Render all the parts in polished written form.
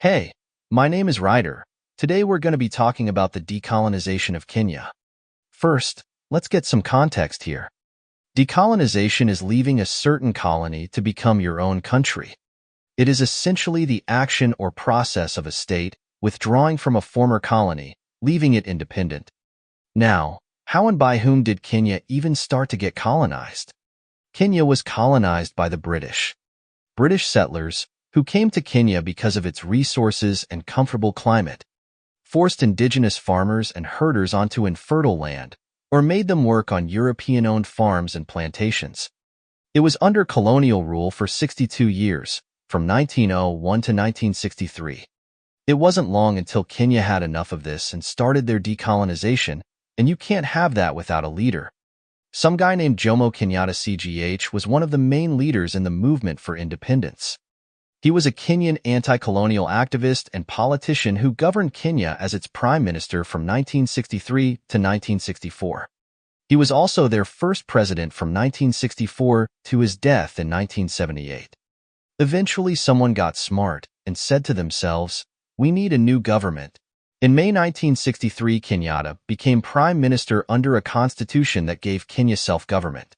Hey, my name is Ryder. Today we're going to be talking about the decolonization of Kenya. First, let's get some context here. Decolonization is leaving a certain colony to become your own country. It is essentially the action or process of a state withdrawing from a former colony, leaving it independent. Now, how and by whom did Kenya even start to get colonized? Kenya was colonized by the British. British settlers, who came to Kenya because of its resources and comfortable climate, forced indigenous farmers and herders onto infertile land, or made them work on European-owned farms and plantations. It was under colonial rule for 62 years, from 1901 to 1963. It wasn't long until Kenya had enough of this and started their decolonization, and you can't have that without a leader. Some guy named Jomo Kenyatta CGH was one of the main leaders in the movement for independence. He was a Kenyan anti-colonial activist and politician who governed Kenya as its prime minister from 1963 to 1964. He was also their first president from 1964 to his death in 1978. Eventually, someone got smart and said to themselves, "We need a new government." In May 1963, Kenyatta became prime minister under a constitution that gave Kenya self-government.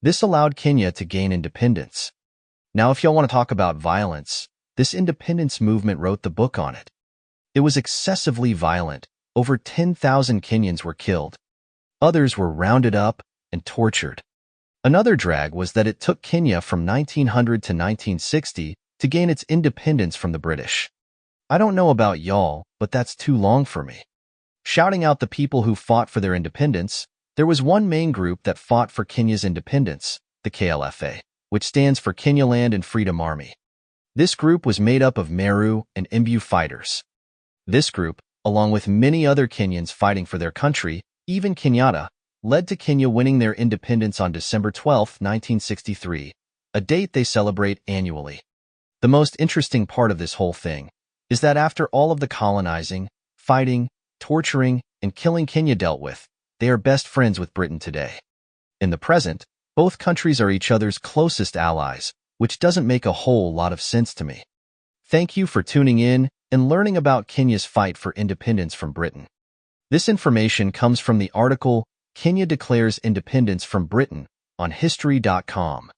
This allowed Kenya to gain independence. Now, if y'all want to talk about violence, this independence movement wrote the book on it. It was excessively violent. Over 10,000 Kenyans were killed. Others were rounded up and tortured. Another drag was that it took Kenya from 1900 to 1960 to gain its independence from the British. I don't know about y'all, but that's too long for me. Shouting out the people who fought for their independence, there was one main group that fought for Kenya's independence, the KLFA, which stands for Kenyaland and Freedom Army. This group was made up of Meru and Embu fighters. This group, along with many other Kenyans fighting for their country, even Kenyatta, led to Kenya winning their independence on December 12, 1963, a date they celebrate annually. The most interesting part of this whole thing is that after all of the colonizing, fighting, torturing, and killing Kenya dealt with, they are best friends with Britain today. In the present, both countries are each other's closest allies, which doesn't make a whole lot of sense to me. Thank you for tuning in and learning about Kenya's fight for independence from Britain. This information comes from the article, "Kenya Declares Independence from Britain," on History.com.